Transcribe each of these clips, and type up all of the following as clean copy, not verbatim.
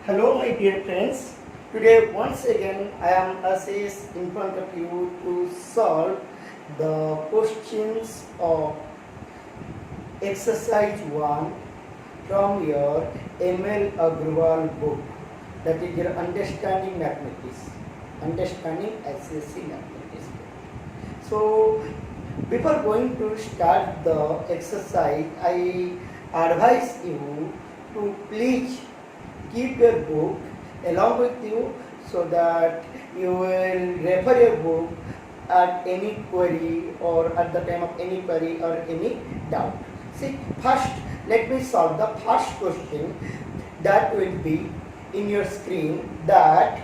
Hello, my dear friends. Today, once again, I am Assis in front of you to solve the questions of exercise 1 from your ML Agrawal book, that is your Understanding Mathematics, Understanding SSC Mathematics. So, before going to start the exercise, I advise you to please keep your book along with you so that you will refer your book at any query or at the time of any query or any doubt. See, first let me solve the first question that will be in your screen, that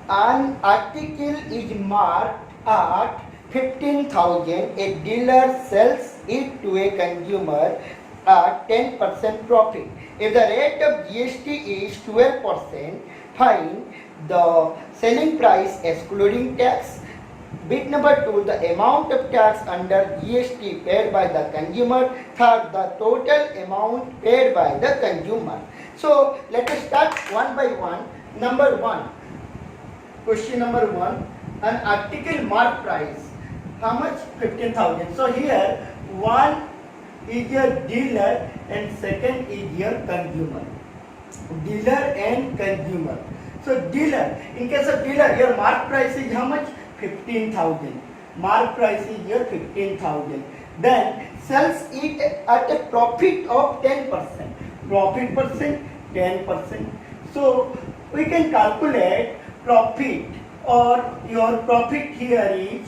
an article is marked at 15,000, a dealer sells it to a consumer at 10% profit. If the rate of GST is 12%, find the selling price excluding tax. Bit number 2, the amount of tax under GST paid by the consumer. Third, the total amount paid by the consumer. So let us start one by one. Number 1, question number 1, an article mark price. How much? 15,000. So here one is your dealer and second is your consumer. Dealer and consumer. So dealer, in case of dealer, your mark price is how much? 15,000. Mark price is your 15,000. Then sells it at a profit of 10%. Profit percent 10%. So we can calculate profit, or your profit here is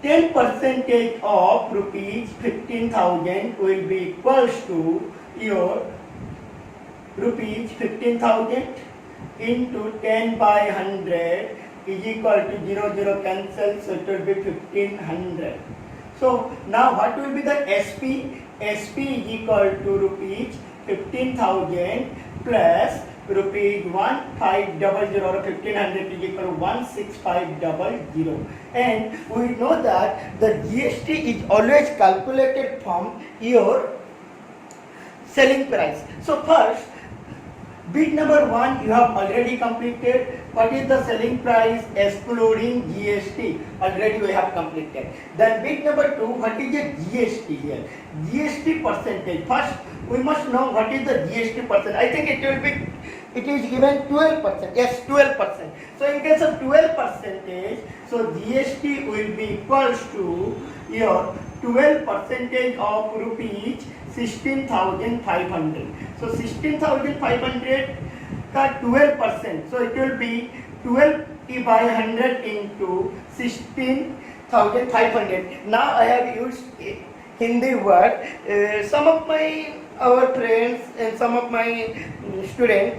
10% of rupees 15,000 will be equals to your rupees 15,000 into 10 by 100 is equal to 0 cancel, so it will be 1500. So now what will be the SP? SP is equal to rupees 15,000 plus rupees 1500 or 1500 is equal to 16500, and we know that the GST is always calculated from your selling price. So first, bit number 1 you have already completed. What is the selling price excluding GST? Already we have completed. Then bit number 2, what is the GST here? GST percentage. First we must know what is the GST percent. I think it is given 12%. Yes, 12%. So in case of 12%, so GST will be equals to your 12% of rupees 16,500. So 16,500 ka 12%. So it will be 12 by 100 into 16,500. Now I have used Hindi word. Some of our friends and some of my students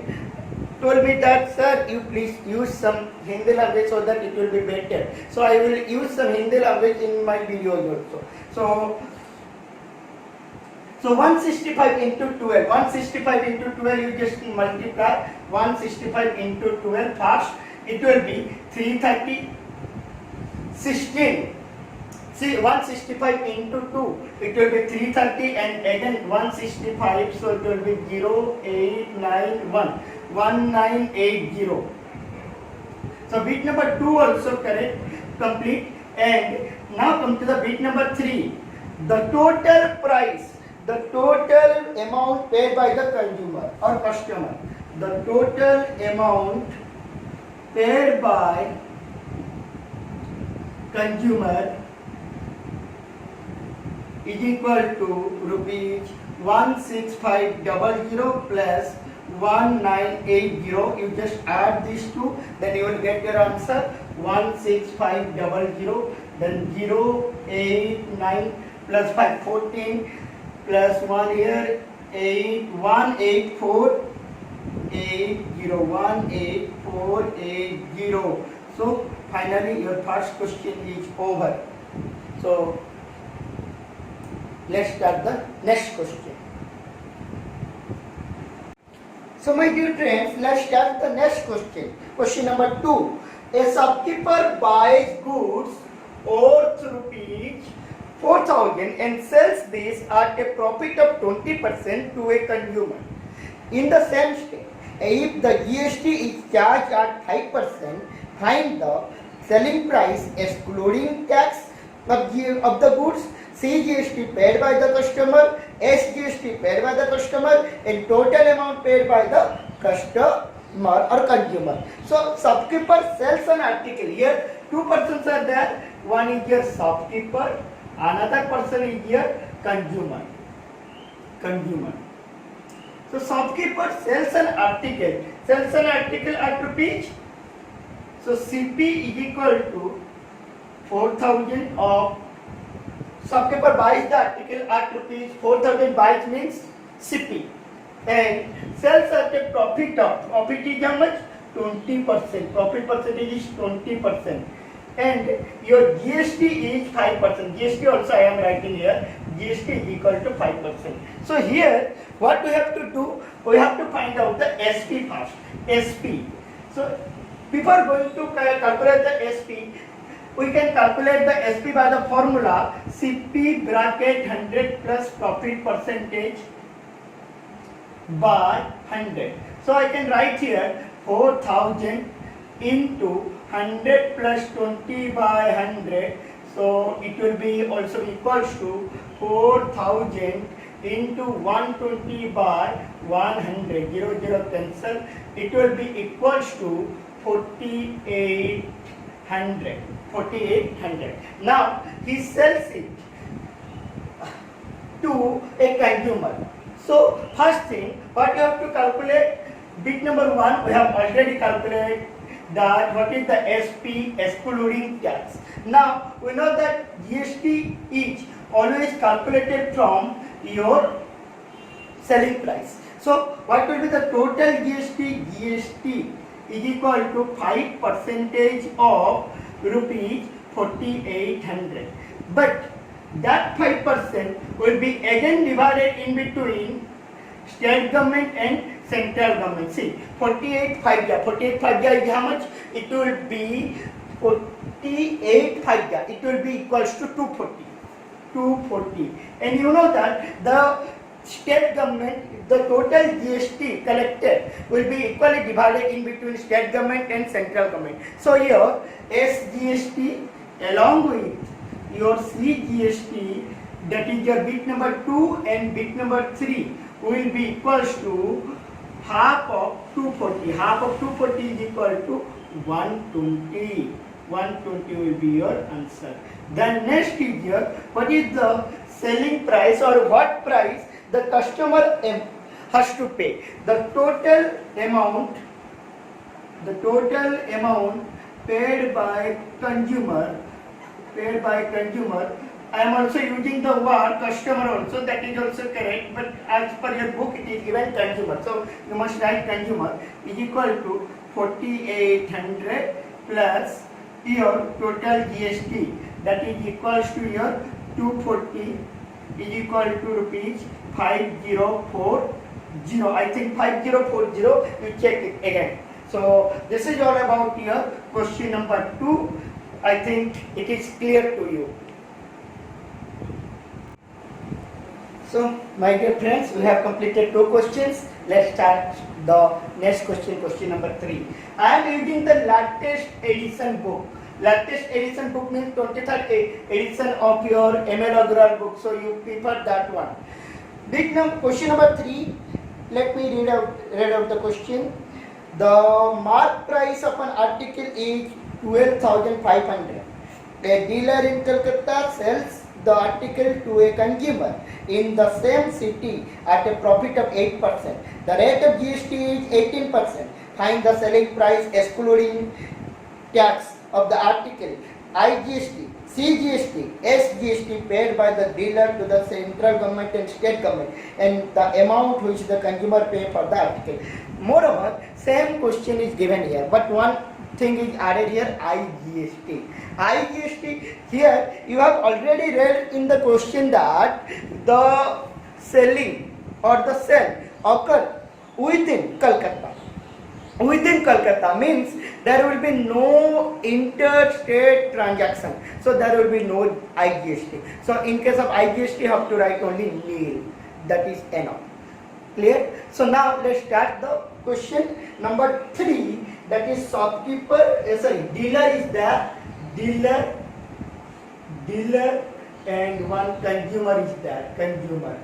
told me that, sir, you please use some Hindi language so that it will be better. So I will use some Hindi language in my videos also. So 165 into 12. 165 into 12, you just multiply 165 into 12 first. It will be 330, 16. See, 165 into 2, it will be 330, and again 165, so it will be 0891, 1980. So bit number 2 also correct, complete. And now come to the bit number 3. The total price, the total amount paid by the consumer or customer. The total amount paid by consumer is equal to rupees 16500 plus 1980. You just add these two, then you will get your answer 16500, then 089 plus 5, 14 plus 1 here, 1880. So finally your first question is over. So let's start the next question. So my dear friends, let's start the next question. Question number 2. A shopkeeper buys goods worth rupees 4,000 and sells this at a profit of 20% to a consumer. In the same state, if the GST is charged at 5%, find the selling price excluding tax of the goods, CGST paid by the customer, SGST paid by the customer, and total amount paid by the customer or consumer. So shopkeeper sells an article. Here two persons are there. One is your shopkeeper, another person is your consumer. So shopkeeper sells an article at rupees. So CP is equal to 4,000 of shopkeeper buys the article at rupees 4,000. Buys means CP and sells at a profit is how much? 20%. Profit percentage is 20%. And your GST is 5%. GST also I am writing here. GST is equal to 5%. So here what we have to do? We have to find out the SP first. SP. So before going to calculate the SP, we can calculate the SP by the formula CP bracket 100 plus profit percentage by 100. So I can write here 4,000 into 100 plus 20 by 100. So it will be also equals to 4,000 into 120 by 100. 0 0 cancel. It will be equals to 4,800. 4,800. Now he sells it to a consumer. So first thing, what you have to calculate, bit number 1 we have already calculated that what is the SP excluding tax. Now we know that GST is always calculated from your selling price. So what will be the total GST? GST is equal to 5% of rupees 4,800. But that 5% will be again divided in between state government and central government. See, 48 is how much? It will be 48 it will be equals to 240. And you know that the state government, the total GST collected will be equally divided in between state government and central government. So here SGST along with your CGST, that is your bit number 2 and bit number 3 will be equals to half of 240. Half of 240 is equal to 120. 120 will be your answer. Then next is here, what is the selling price or what price the customer has to pay. The total amount paid by consumer. I am also using the word customer also, that is also correct, but as per your book it is given consumer. So you must write consumer is equal to 4,800 plus your total GST, that is equals to your 240 is equal to rupees 5040. I think 5040, you check it again. So this is all about your question number 2. I think it is clear to you. So my dear friends, we have completed 2 questions. Let's start the next question, question number 3. I am using the latest edition book. Latest edition book means 23rd edition of your ML Agrawal book. So you prefer that one. Question number 3. Let me read out the question. The mark price of an article is 12,500. A dealer in Calcutta sells the article to a consumer in the same city at a profit of 8%. The rate of GST is 18%. Find the selling price excluding tax of the article. IGST, CGST, SGST paid by the dealer to the central government and state government, and the amount which the consumer pay for the article. Moreover, same question is given here, but one thing is added here, IGST. IGST, here you have already read in the question that the selling or the sale occur within Calcutta. within Kolkata means there will be no interstate transaction. So there will be no IGST. So in case of IGST, you have to write only nil. That is enough. Clear? So now let's start the question number 3. That is shopkeeper. Dealer is there. Dealer, and one consumer is there. Consumer.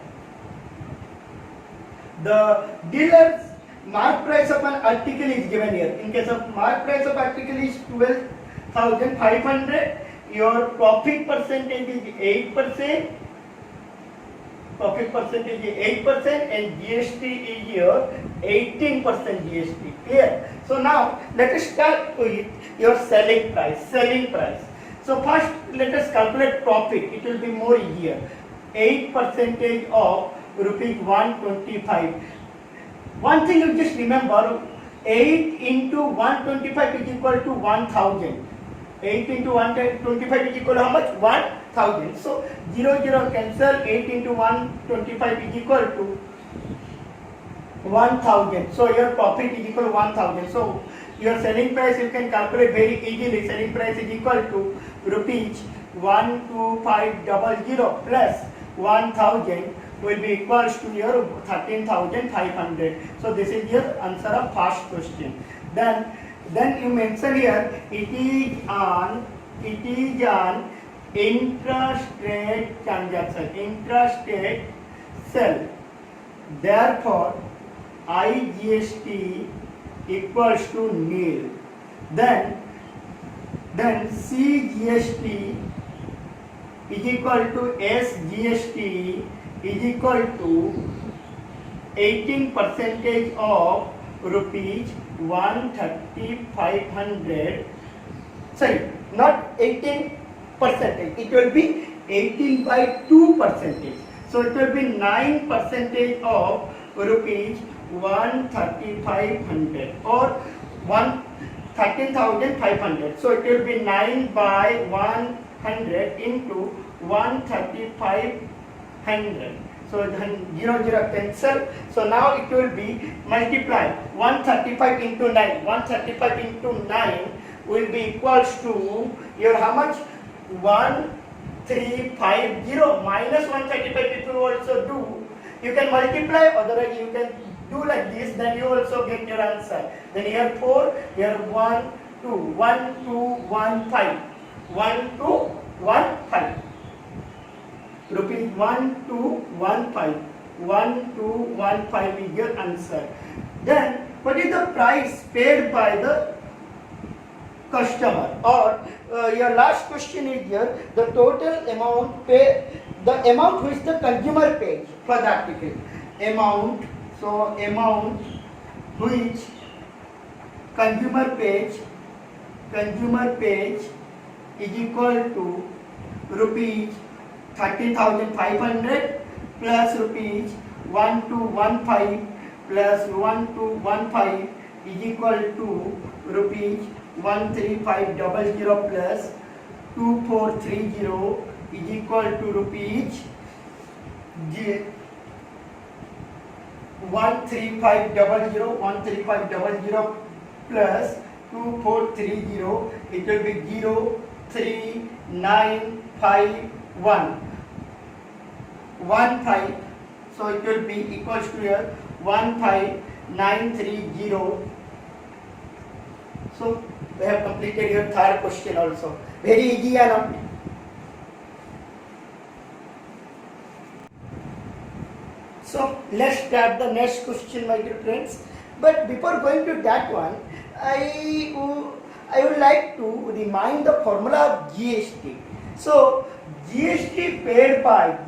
The dealer's mark price of an article is given here. In case of mark price of article is 12,500. Your profit percentage is 8%. Profit percentage is 8% and GST is your 18% GST. Clear? So now let us start with your selling price. So first let us calculate profit. It will be more easier. 8% of rupees 125. One thing you just remember, 8 into 125 is equal to 1000. 8 into 125 is equal to how much? 1000. So 0 cancel. 8 into 125 is equal to 1000. So your profit is equal to 1000. So your selling price you can calculate very easily. Selling price is equal to rupees 12500 plus 1000 will be equals to your 13,500. So this is your answer of first question. Then you mention here it is an intrastate transaction, intrastate sale. Therefore IGST equals to nil. Then CGST is equal to SGST is equal to 18% of rupees 13500. Sorry, not 18%. It will be 18 by 2%. So it will be 9% of rupees 13500 or 13,500. So it will be 9 by 100 into 13500. So 0 cancel. So now it will be multiply 135 into 9. 135 into 9 will be equals to your how much? 1350 minus 135 if you also do. You can multiply, otherwise you can do like this, then you also get your answer. Then here 4, here 1, 2, 1, 2, 1, 5. 1, 2, 1, 5. Rupees 1, 2, 1, 5. 1, 2, 1, 5 is your answer. Then what is the price paid by the customer? Or your last question is here, the total amount paid, the amount which the consumer pays for the article. Amount which consumer pays is equal to rupees 13,500 plus rupees 1215 plus 1215 is equal to rupees 13500 plus 2430 is equal to rupees 13500 plus 2430, it will be 03951 15. So it will be equals to here 15930. So we have completed your third question also. Very easy or not? So let's start the next question, my dear friends. But before going to that one, I would like to remind the formula of GST. So GST paid by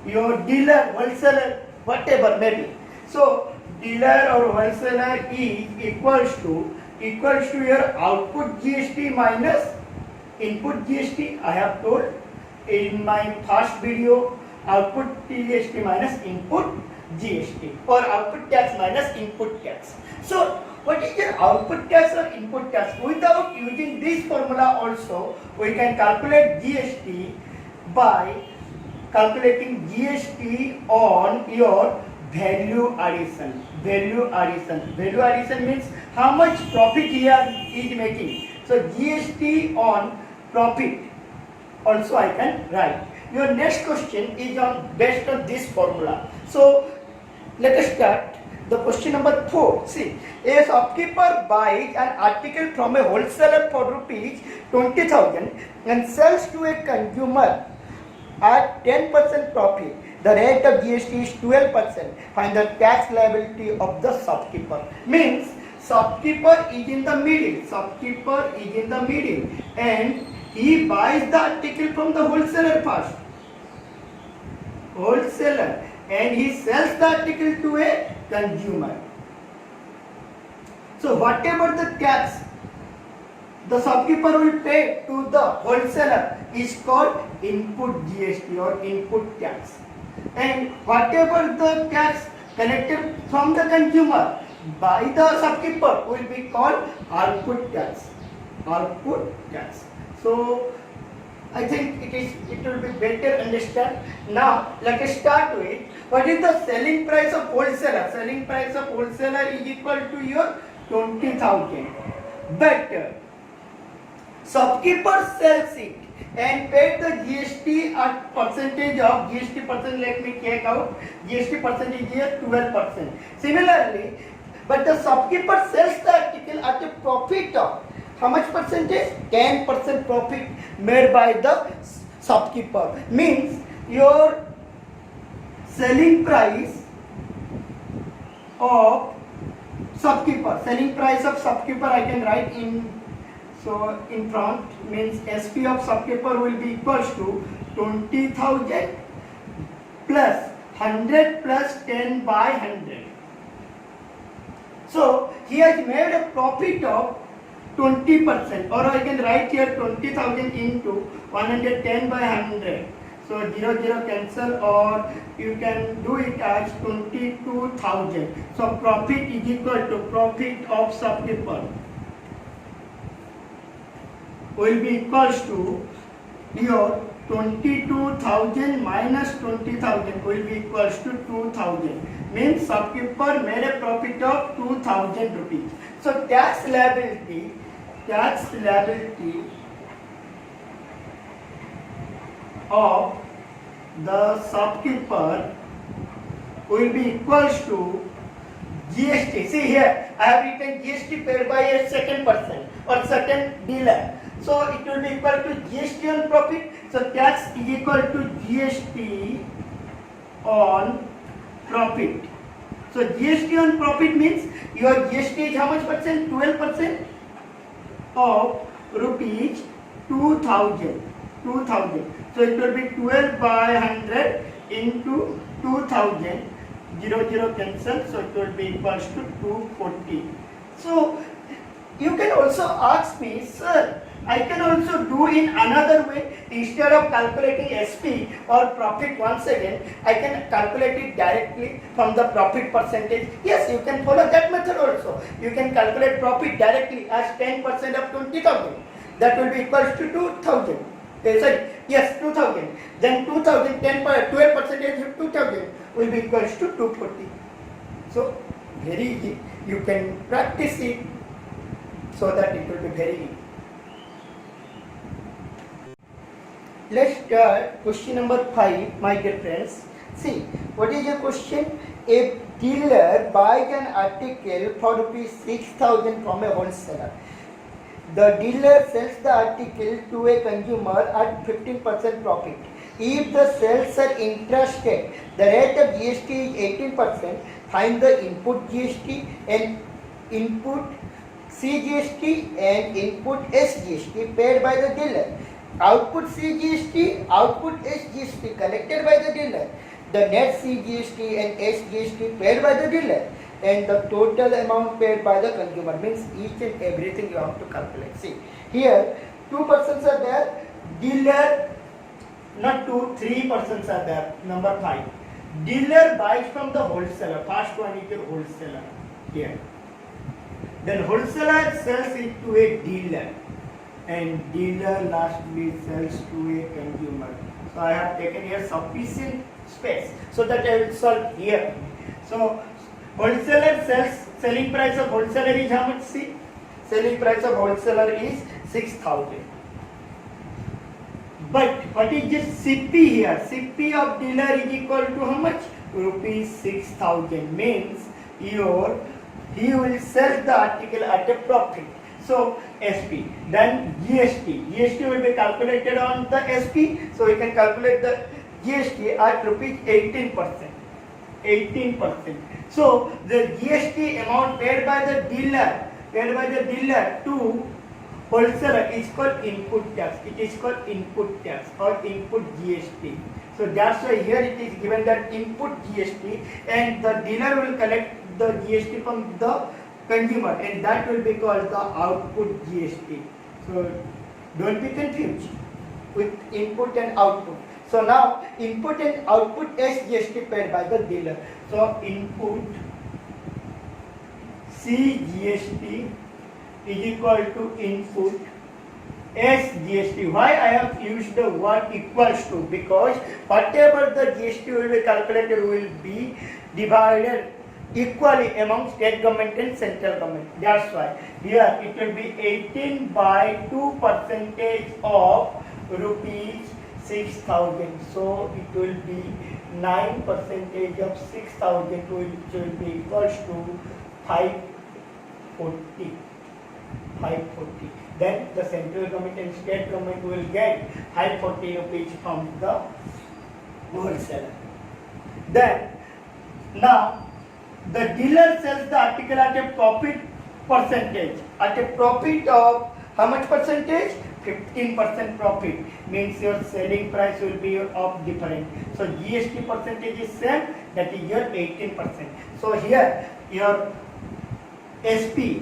your dealer, wholesaler, whatever maybe. So dealer or wholesaler is equals to your output GST minus input GST. I have told in my first video, output GST minus input GST or output tax minus input tax. So what is your output tax or input tax? Without using this formula also, we can calculate GST by calculating GST on your value addition. Value addition. Value addition means how much profit he is making. So GST on profit also I can write. Your next question is based on this formula. So let us start. The question number 4. See, a shopkeeper buys an article from a wholesaler for rupees 20,000 and sells to a consumer at 10% profit. The rate of GST is 12%. Find the tax liability of the shopkeeper. Means shopkeeper is in the middle. Shopkeeper is in the middle, and he buys the article from the wholesaler first. Wholesaler, and he sells the article to a consumer. So whatever the tax the shopkeeper will pay to the wholesaler is called input GST or input tax. And whatever the tax collected from the consumer by the shopkeeper will be called output tax. Output tax. So I think it will be better understand. Now let us start with what is the selling price of wholesaler. Selling price of wholesaler is equal to your 20,000. But shopkeeper sells it and paid the GST at percentage of GST percent. Let me take out GST percentage here 12%. Similarly, but the shopkeeper sells the article at a profit of how much percentage? 10% profit made by the shopkeeper. Means your selling price of shopkeeper. Selling price of shopkeeper I can write in. So in front means SP of shopkeeper will be equals to 20,000 plus 100 plus 10 by 100. So he has made a profit of 20%, or I can write here 20,000 into 110 by 100. So 0 0 cancel, or you can do it as 22,000. So profit is equal to profit of shopkeeper will be equals to your 22,000 minus 20,000 will be equals to 2,000. Means shopkeeper made a profit of 2,000 rupees. So tax liability of the shopkeeper will be equals to GST. See here, I have written GST paid by a second person or second dealer. So it will be equal to GST on profit. So tax is equal to GST on profit. So GST on profit means your GST is how much percent? 12% of rupees 2,000. So it will be 12 by 100 into 2,000. 0 0 cancel. So it will be equals to 240. So you can also ask me, sir, I can also do in another way. Instead of calculating SP or profit once again, I can calculate it directly from the profit percentage. Yes, you can follow that method also. You can calculate profit directly as 10% of 20,000. That will be equals to 2,000. Sorry, yes, 2,000. Then 2,000, 12% of 2,000 will be equals to 240. So very easy. You can practice it so that it will be very easy. Let's start question number 5, my dear friends. See, what is your question? A dealer buys an article for rupees 6,000 from a wholesaler. The dealer sells the article to a consumer at 15% profit. If the sales are intrastate, the rate of GST is 18%. Find the input GST and input CGST and input SGST paid by the dealer. Output CGST, output SGST collected by the dealer. The net CGST and SGST paid by the dealer. And the total amount paid by the consumer. Means each and everything you have to calculate. See, here 2 persons are there. Dealer, not 2, 3 persons are there. Number 5. Dealer buys from the wholesaler. First one is the wholesaler. Here. Then wholesaler sells it to a dealer. And dealer lastly sells to a consumer. So I have taken here sufficient space so that I will solve here. So wholesaler selling price of wholesaler is how much? See, selling price of wholesaler is 6,000. But what is this CP here? CP of dealer is equal to how much? Rupees 6,000. Means he will sell the article at a profit. So SP. Then GST. GST will be calculated on the SP. So we can calculate the GST at rupees 18%. 18%. So the GST amount paid by the dealer to wholesaler is called input tax. It is called input tax or input GST. So that's why here it is given that input GST, and the dealer will collect the GST from the consumer, and that will be called the output GST. So don't be confused with input and output. So now input and output SGST paid by the dealer. So input CGST is equal to input SGST. Why I have used the word equals to? Because whatever the GST will be calculated will be divided equally among state government and central government. That's why here it will be 18 by 2% of rupees 6,000. So it will be 9% of 6,000, which will be equals to 540. 540. Then the central government and state government will get 540 rupees from the wholesaler. Then now the dealer sells the article at a profit percentage. At a profit of how much percentage? 15% profit. Means your selling price will be of different. So GST percentage is same, that is your 18%. So here your SP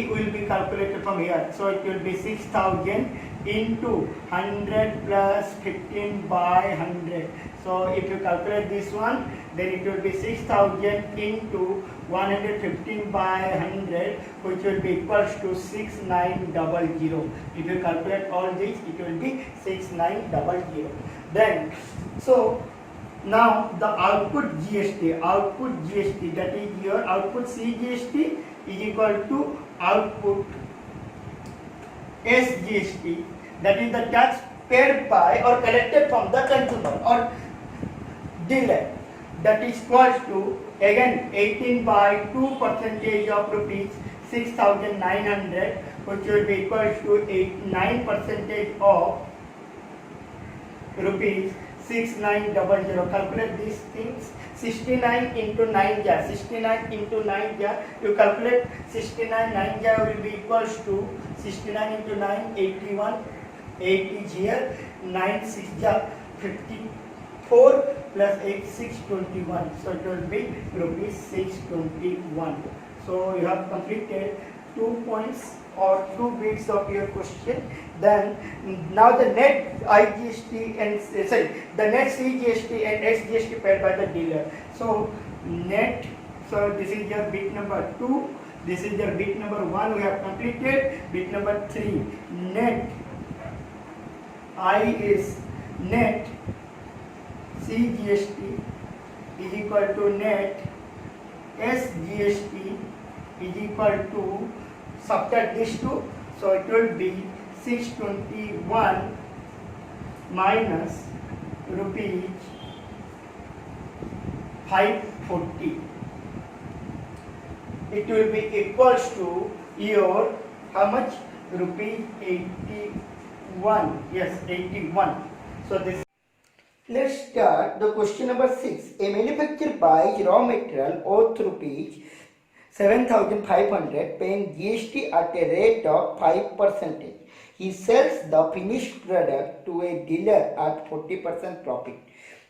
will be calculated from here. So it will be 6,000 into 100 plus 15 by 100. So if you calculate this one, then it will be 6,000 into 115 by 100, which will be equals to 6900. If you calculate all this, it will be 6900. Then, so now the output GST, that is your output CGST is equal to output SGST, that is the tax paid by or collected from the consumer or dealer, that is equal to again 18 by 2% of rupees 6,900, which will be equal to 9% of rupees 6900. Calculate these things. 69 into 9 ja, 69 into 9 ja, you calculate 69 9 ja will be equals to 69 into 9 81, 8 is here, 9 6 ja 54 plus 8 621. So it will be rupees 621. So you have completed 2 points or 2 bits of your question. Then now the net IGST and the net CGST and SGST paid by the dealer. So net, so this is your bit number 2, this is your bit number 1 we have completed. Bit number 3, net I is net CGST is equal to net SGST is equal to, subtract these two, so it will be 621 minus rupees 540. It will be equals to your how much? Rupees 81. Yes, 81. So this. Let's start the question number 6. A manufacturer buys raw material worth rupees 7,500, paying GST at a rate of 5%. He sells the finished product to a dealer at 40% profit.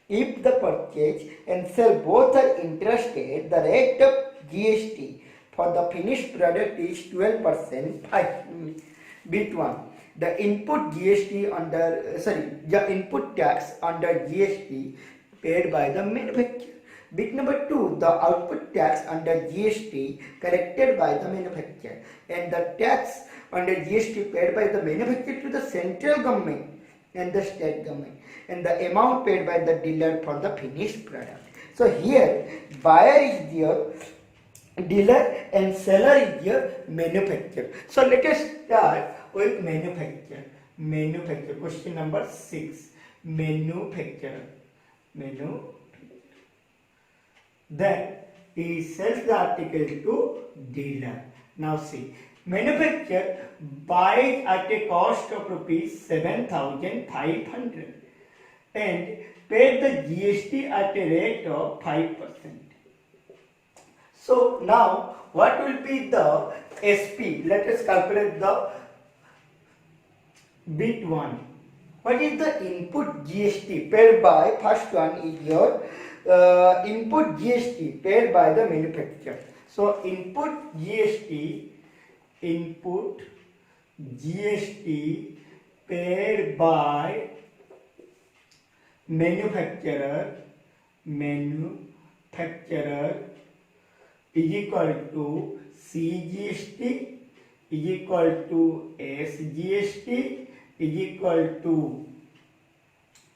If the purchase and sale both are interested, the rate of GST for the finished product is 12%. Bit 1. The input GST the input tax under GST paid by the manufacturer. Bit number 2, the output tax under GST collected by the manufacturer, and the tax under GST paid by the manufacturer to the central government and the state government, and the amount paid by the dealer for the finished product. So here buyer is your dealer and seller is your manufacturer. So let us start with manufacturer. Manufacturer. Question number 6. Manufacturer. Then he sells the article to dealer. Now see, manufacturer buys at a cost of rupees 7,500 and paid the GST at a rate of 5%. So now what will be the SP? Let us calculate the bit 1. What is the input GST paid by? First one is your input GST paid by the manufacturer. So input GST paid by manufacturer is equal to CGST is equal to SGST is equal to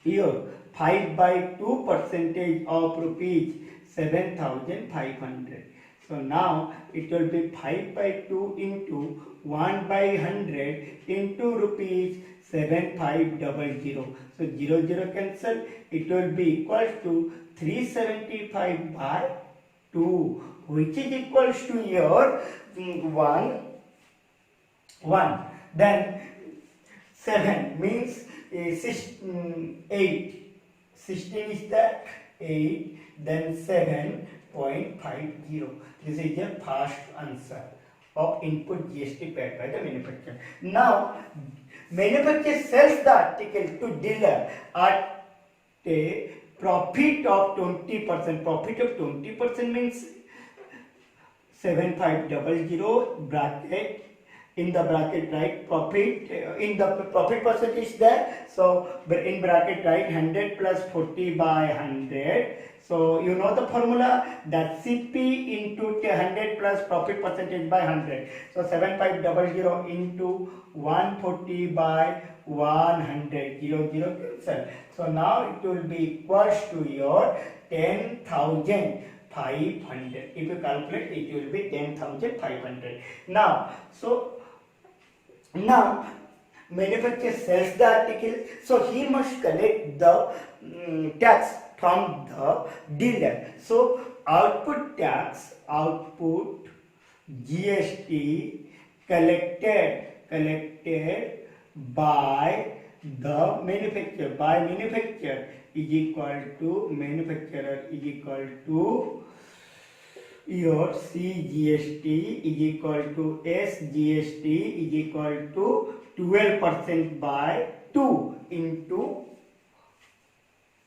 here 5/2% of rupees 7,500. So now it will be 5/2 into 1/100 into rupees 7,500. So 0 cancel. It will be equal to 375/2, which is equals to your 1. Then 7 means 8. 16 is that 8. Then 7.50. This is the first answer of input GST paid by the manufacturer. Now, manufacturer sells the article to dealer at a profit of 20%. Profit of 20% means 7,500 bracket. In the bracket write profit, in the profit percentage there, so in bracket write 100 plus 40/100. So you know the formula, that CP into 100 plus profit percentage by 100. So 7,500 into 140/100, 0 cancel. So now it will be equals to your 10,500. If you calculate, it will be 10,500. Now manufacturer sells the article, so he must collect the tax from the dealer. So output tax, output GST collected by the manufacturer. By manufacturer is equal to manufacturer is equal to your CGST is equal to SGST is equal to 12% by 2 into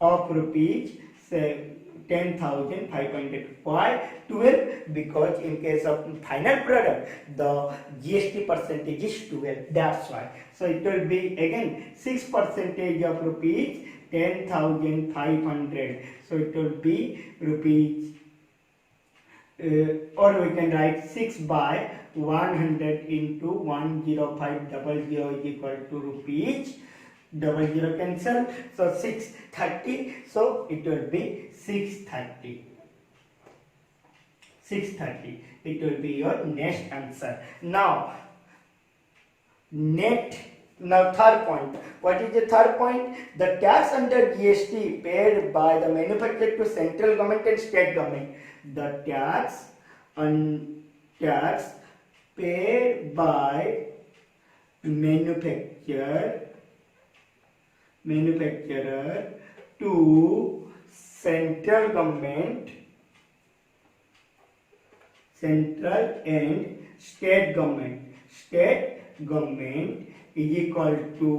of rupees 10,500. Why 12? Because in case of final product the GST percentage is 12. That's why. So it will be again 6% of rupees 10,500. So it will be rupees. Or we can write 6/100 into 10500 is equal to rupees 00 cancel. So 630. So it will be 630. It will be your next answer. Now third point. What is the third point? The tax under GST paid by the manufacturer to central government and state government. The tax paid by manufacturer to central government, central and state government is equal to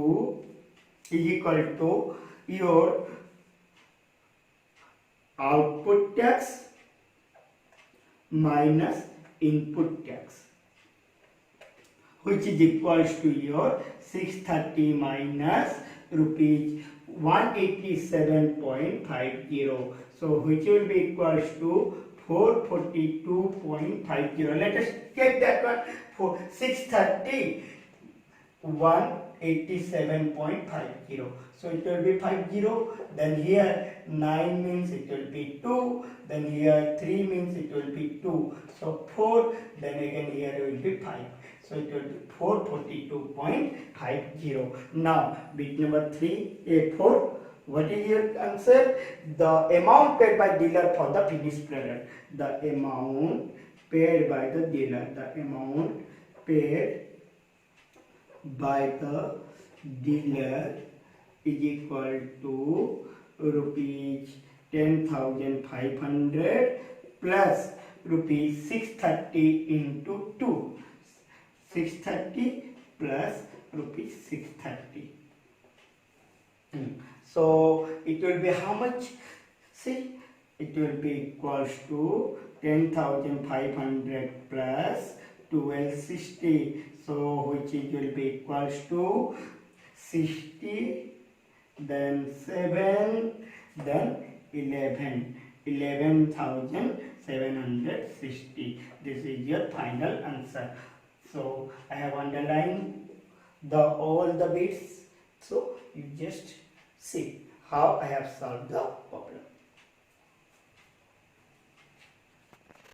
your output tax minus input tax, which is equals to your 630 minus rupees 187.50. So which will be equals to 442.50. Let us check that one. For 630, 1 87.50. So it will be 50. Then here 9 means it will be 2. Then here 3 means it will be 2. So 4. Then again here it will be 5. So it will be 442.50. Now bit number 3, A4. What is your answer? The amount paid by dealer for the finished product. The amount paid by the dealer. The amount paid by the dealer is equal to rupees 10,500 plus rupees 630 into 2. 630 plus rupees 630. So it will be how much? See, it will be equals to 10,500 plus 1260. So which it will be equals to 60, then 7, then 11. 11,760. This is your final answer. So I have underlined all the bits. So you just see how I have solved the problem.